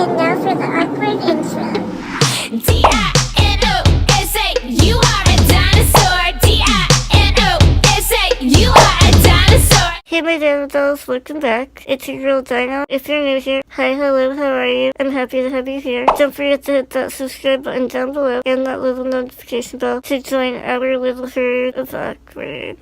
And now for the awkward intro. Dinosa, you are a dinosaur. Dinosa, you are a dinosaur. Hey my Dino dolls, welcome back. It's your girl Dino. If you're new here, hi, hello, how are you? I'm happy to have you here. Don't forget to hit that subscribe button down below and that little notification bell to join our little herd of awkward.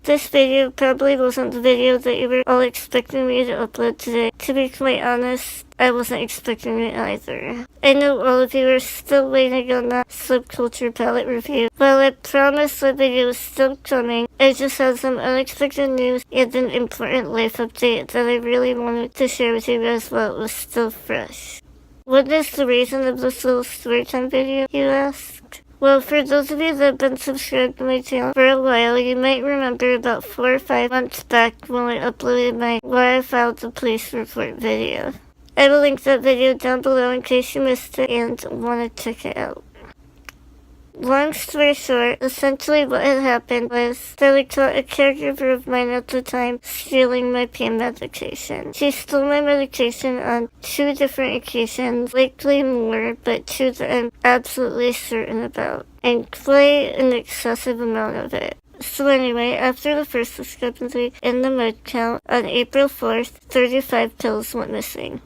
This video probably wasn't the video that you were all expecting me to upload today. To be quite honest, I wasn't expecting it either. I know all of you are still waiting on that subculture palette review. While I promised the video was still coming, I just had some unexpected news and an important life update that I really wanted to share with you guys while it was still fresh. What is the reason of this little storytime video, you ask? Well, for those of you that have been subscribed to my channel for a while, you might remember about 4 or 5 months back when I uploaded my Why I Filed the Police Report video. I will link that video down below in case you missed it and want to check it out. Long story short, essentially what had happened was that I caught a caregiver of mine at the time stealing my pain medication. She stole my medication on 2 different occasions, likely more, but 2 that I'm absolutely certain about, and quite an excessive amount of it. So anyway, after the first discrepancy in the med count, on April 4th, 35 pills went missing,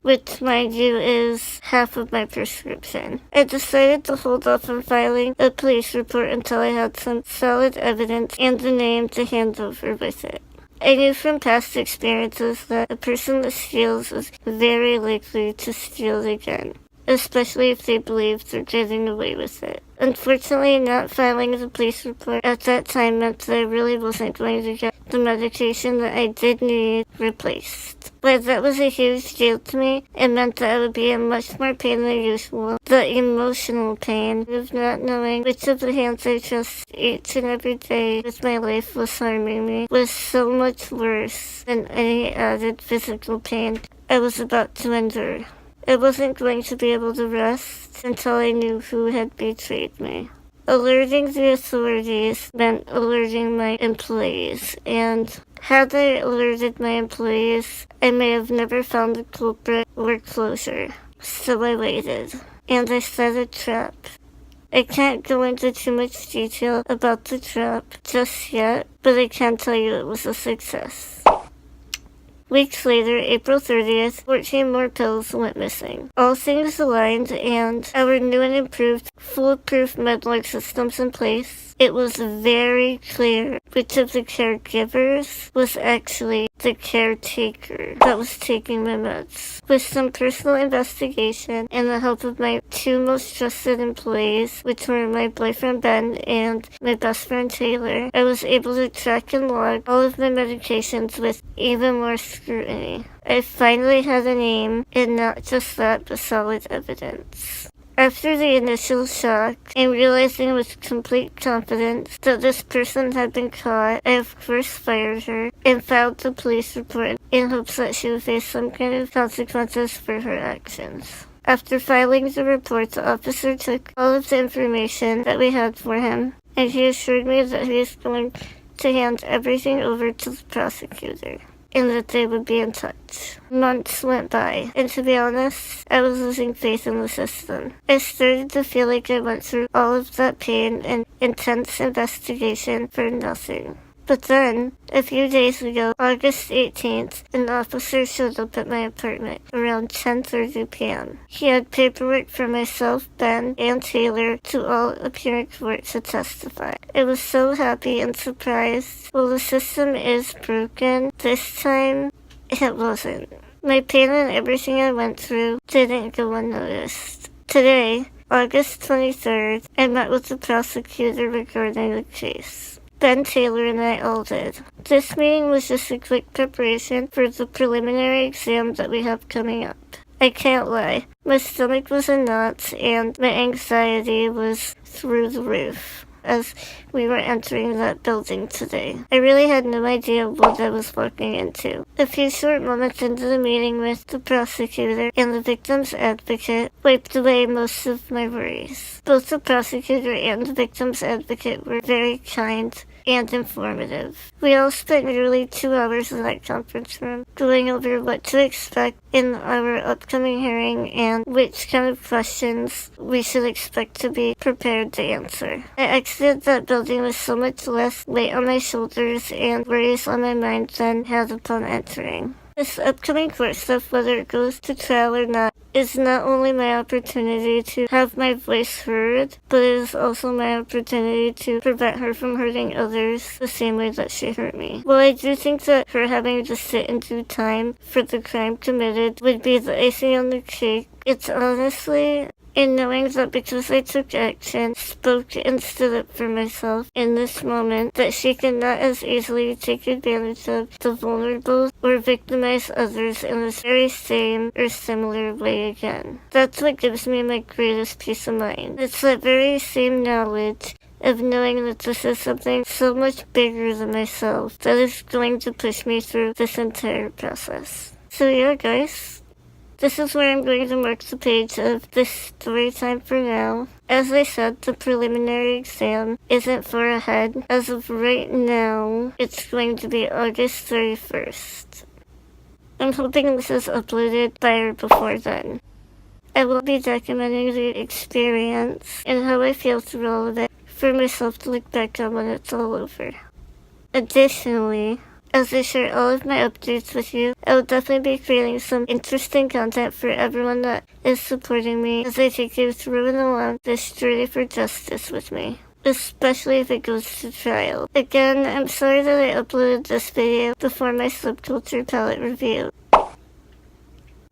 which, mind you, is half of my prescription. I decided to hold off on filing a police report until I had some solid evidence and a name to hand over with it. I knew from past experiences that a person that steals is very likely to steal again, especially if they believe they're getting away with it. Unfortunately, not filing the police report at that time meant that I really wasn't going to get the medication that I did need replaced. But that was a huge deal to me. It meant that I would be in much more pain than usual. The emotional pain of not knowing which of the hands I trust each and every day with my life was harming me was so much worse than any added physical pain I was about to endure. I wasn't going to be able to rest until I knew who had betrayed me. Alerting the authorities meant alerting my employees, and had I alerted my employees, I may have never found the culprit or closure. So I waited, and I set a trap. I can't go into too much detail about the trap just yet, but I can tell you it was a success. Weeks later, April 30th, 14 more pills went missing. All things aligned and our new and improved foolproof medlog systems in place, it was very clear which of the caregivers was actually the caretaker that was taking my meds. With some personal investigation and the help of my 2 most trusted employees, which were my boyfriend Ben and my best friend Taylor, I was able to track and log all of my medications with even more scrutiny. I finally had a name, and not just that, but solid evidence. After the initial shock, and realizing with complete confidence that this person had been caught, I of course fired her and filed the police report in hopes that she would face some kind of consequences for her actions. After filing the report, the officer took all of the information that we had for him, and he assured me that he was going to hand everything over to the prosecutor, and that they would be in touch. Months went by, and to be honest, I was losing faith in the system. I started to feel like I went through all of that pain and intense investigation for nothing. But then, a few days ago, August 18th, an officer showed up at my apartment around 10:30 p.m. He had paperwork for myself, Ben, and Taylor to all appear in court to testify. I was so happy and surprised. Well, the system is broken. This time, it wasn't. My pain and everything I went through didn't go unnoticed. Today, August 23rd, I met with the prosecutor regarding the case. Ben, Taylor, and I all did. This meeting was just a quick preparation for the preliminary exam that we have coming up. I can't lie, my stomach was in knots and my anxiety was through the roof as we were entering that building today. I really had no idea what I was walking into. A few short moments into the meeting with the prosecutor and the victim's advocate wiped away most of my worries. Both the prosecutor and the victim's advocate were very kind and informative. We all spent nearly 2 hours in that conference room going over what to expect in our upcoming hearing and which kind of questions we should expect to be prepared to answer. I exited that building with so much less weight on my shoulders and worries on my mind than had upon entering. This upcoming court stuff, whether it goes to trial or not, is not only my opportunity to have my voice heard, but it is also my opportunity to prevent her from hurting others the same way that she hurt me. While I do think that her having to sit and do time for the crime committed would be the icing on the cake, it's honestly in knowing that because I took action, spoke and stood up for myself in this moment, that she cannot as easily take advantage of the vulnerable or victimize others in the very same or similar way again. That's what gives me my greatest peace of mind. It's that very same knowledge of knowing that this is something so much bigger than myself that is going to push me through this entire process. So yeah, guys. This is where I'm going to mark the page of this story time for now. As I said, the preliminary exam isn't far ahead. As of right now, it's going to be August 31st. I'm hoping this is uploaded by or before then. I will be documenting the experience and how I feel through all of it for myself to look back on when it's all over. Additionally, as I share all of my updates with you, I will definitely be creating some interesting content for everyone that is supporting me as I take you through and along this journey for justice with me, especially if it goes to trial. Again, I'm sorry that I uploaded this video before my subculture palette review.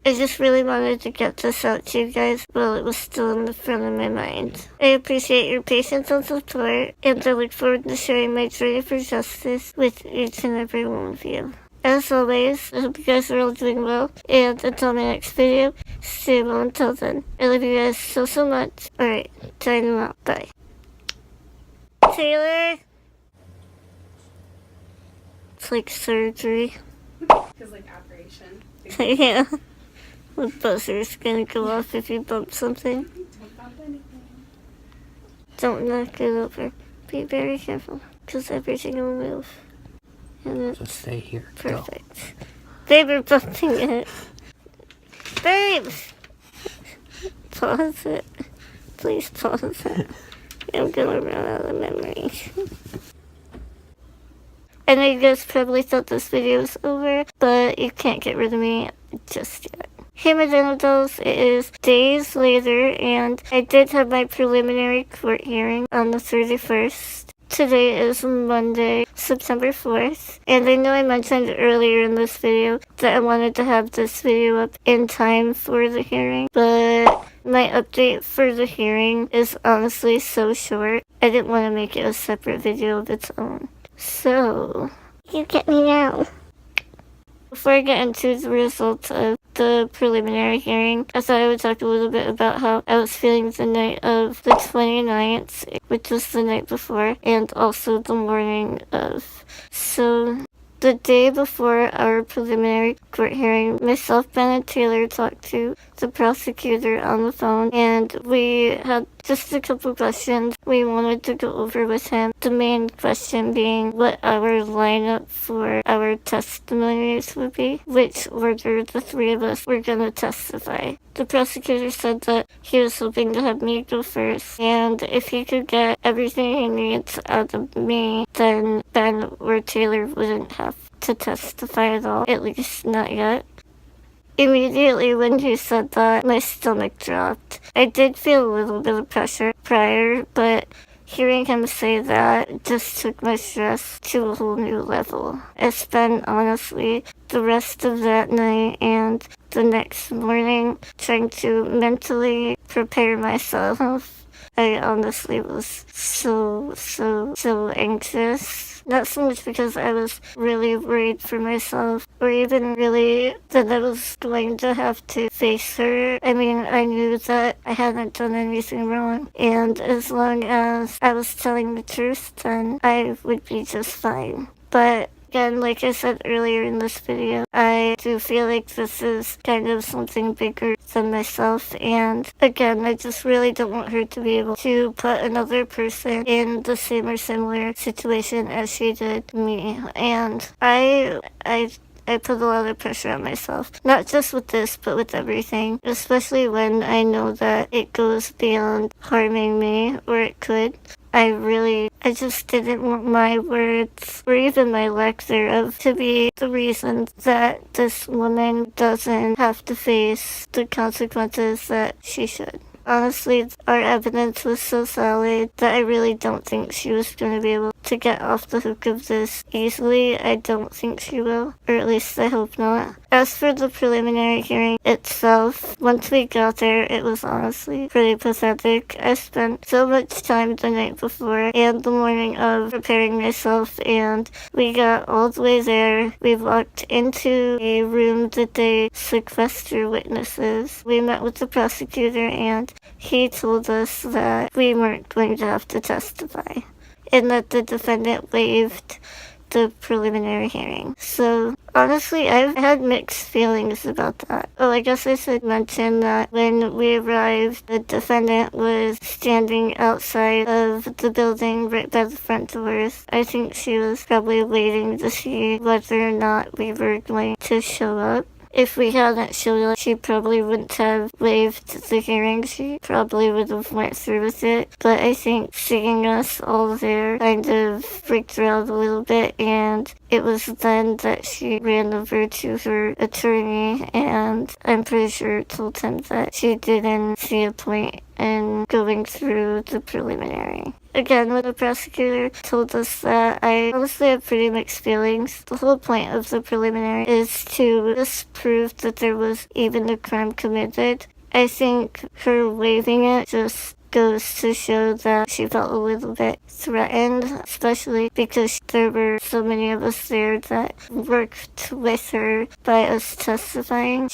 I just really wanted to get this out to you guys while it was still in the front of my mind. I appreciate your patience and support, and I look forward to sharing my journey for justice with each and every one of you. As always, I hope you guys are all doing well, and until my next video, stay well until then. I love you guys so much. Alright, Dino out. Bye. Taylor? It's like surgery. Because, like, operation. Yeah. The buzzer's gonna go off if you bump something. Don't bump anything. Don't knock it over. Be very careful, because everything will move. And it's Just stay here. perfect. Babe, we're bumping it. Babe! Pause it. Please pause it. I'm gonna run out of memory. I know you guys probably thought this video was over, but you can't get rid of me just yet. Hey my Dino dolls, it is days later and I did have my preliminary court hearing on the 31st. Today is Monday, September 4th, and I know I mentioned earlier in this video that I wanted to have this video up in time for the hearing, but my update for the hearing is honestly so short, I didn't want to make it a separate video of its own. So, you get me now. Before I get into the results of the preliminary hearing, I thought I would talk a little bit about how I was feeling the night of the 29th, which was the night before, and also the morning of. So, the day before our preliminary court hearing, myself, Ben, and Taylor talked to the prosecutor on the phone, and we had just a couple questions we wanted to go over with him. The main question being what our lineup for our testimonies would be, which order the three of us were going to testify. The prosecutor said that he was hoping to have me go first, and if he could get everything he needs out of me, then Ben or Taylor wouldn't have to testify at all, at least not yet. Immediately when he said that, my stomach dropped. I did feel a little bit of pressure prior, but hearing him say that just took my stress to a whole new level. I spent, honestly, the rest of that night and the next morning trying to mentally prepare myself. I honestly was so anxious. Not so much because I was really worried for myself, or even really that I was going to have to face her. I mean, I knew that I hadn't done anything wrong, and as long as I was telling the truth, then I would be just fine. But again, like I said earlier in this video, I do feel like this is kind of something bigger than myself, and again, I just really don't want her to be able to put another person in the same or similar situation as she did me. And I put a lot of pressure on myself, not just with this, but with everything, especially when I know that it goes beyond harming me, or it could. I just didn't want my words, or even my lack thereof, to be the reason that this woman doesn't have to face the consequences that she should. Honestly, our evidence was so solid that I really don't think she was going to be able to get off the hook of this easily. I don't think she will, or at least I hope not. As for the preliminary hearing itself, once we got there, it was honestly pretty pathetic. I spent so much time the night before and the morning of preparing myself, and we got all the way there. We walked into a room that they sequester witnesses. We met with the prosecutor, and he told us that we weren't going to have to testify, and that the defendant waived the preliminary hearing. So honestly, I've had mixed feelings about that. Oh, I guess I should mention that when we arrived, the defendant was standing outside of the building right by the front doors. I think she was probably waiting to see whether or not we were going to show up. If we hadn't showed up, she probably wouldn't have waived the hearing. She probably would have went through with it. But I think seeing us all there kind of freaked her out a little bit, and it was then that she ran over to her attorney, and I'm pretty sure told him that she didn't see a point in going through the preliminary. Again, when the prosecutor told us that, I honestly have pretty mixed feelings. The whole point of the preliminary is to disprove that there was even a crime committed. I think her waiving it just goes to show that she felt a little bit threatened, especially because there were so many of us there that worked with her by us testifying.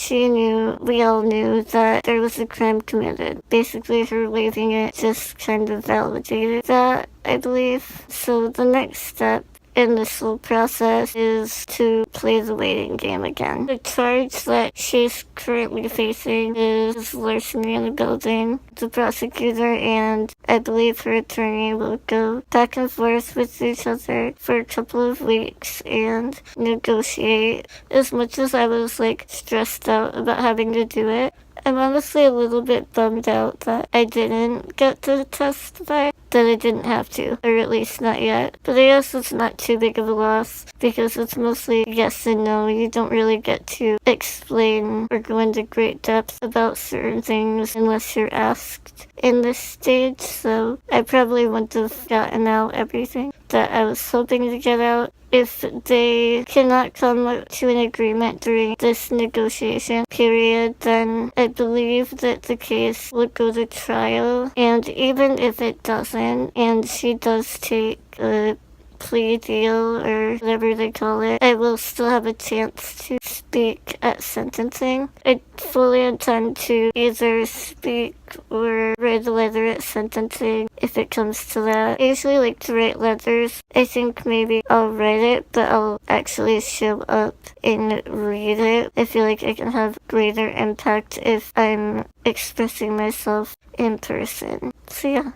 We all knew that there was a crime committed. Basically, her waiving it just kind of validated that, I believe. So the next step in this whole process is to play the waiting game again. The charge that she's currently facing is larceny in the building. The prosecutor and I believe her attorney will go back and forth with each other for a couple of weeks and negotiate. As much as I was stressed out about having to do it, I'm honestly a little bit bummed out that I didn't get to testify, that I didn't have to, or at least not yet. But I guess it's not too big of a loss because it's mostly yes and no. You don't really get to explain or go into great depth about certain things unless you're asked in this stage, so I probably wouldn't have gotten out everything that I was hoping to get out. If they cannot come to an agreement during this negotiation period, then I believe that the case would go to trial. And even if it doesn't, and she does take a plea deal or whatever they call it, I will still have a chance to speak at sentencing. I fully intend to either speak or write a letter at sentencing if it comes to that. I usually like to write letters. I think maybe I'll write it, but I'll actually show up and read it. I feel like I can have greater impact if I'm expressing myself in person. So yeah.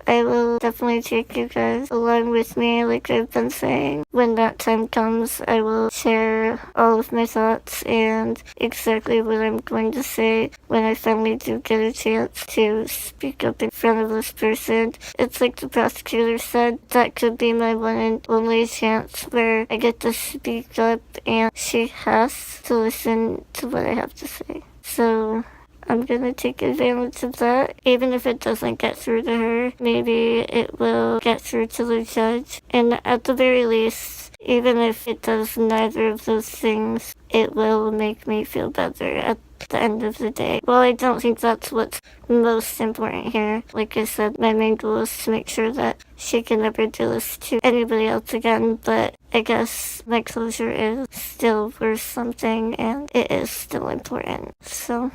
I will definitely take you guys along with me, like I've been saying. When that time comes, I will share all of my thoughts and exactly what I'm going to say when I finally do get a chance to speak up in front of this person. It's like the prosecutor said, that could be my one and only chance where I get to speak up, and she has to listen to what I have to say. So I'm gonna take advantage of that. Even if it doesn't get through to her, maybe it will get through to the judge. And at the very least, even if it does neither of those things, it will make me feel better at the end of the day. Well, I don't think that's what's most important here. Like I said, my main goal is to make sure that she can never do this to anybody else again, but I guess my closure is still worth something, and it is still important. So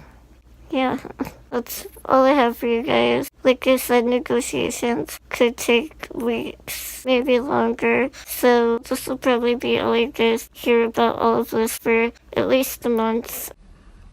Yeah, that's all I have for you guys. Like I said, negotiations could take weeks, maybe longer. So this will probably be all you guys hear about all of this for at least a month.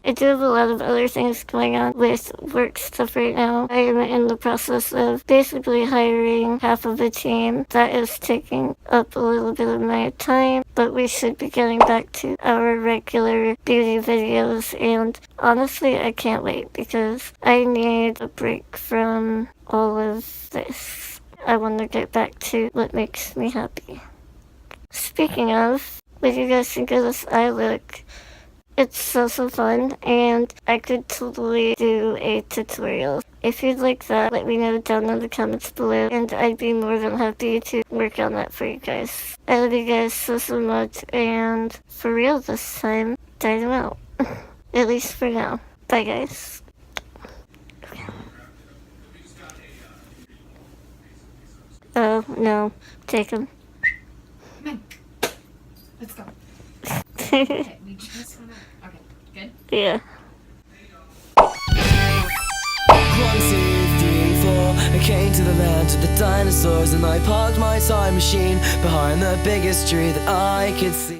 I do have a lot of other things going on with work stuff right now. I am in the process of basically hiring half of the team. That is taking up a little bit of my time, but we should be getting back to our regular beauty videos. And honestly, I can't wait because I need a break from all of this. I want to get back to what makes me happy. Speaking of, what do you guys think of this eye look? It's so fun, and I could totally do a tutorial. If you'd like that, let me know down in the comments below, and I'd be more than happy to work on that for you guys. I love you guys so much, and for real this time, Dino out. At least for now. Bye guys. Oh, no. Take him. Come on. Let's go. Okay, we just wanna. Okay, good. Yeah. 1, 2, 3, 4. I came to the land of the dinosaurs and I parked my time machine behind the biggest tree that I could see.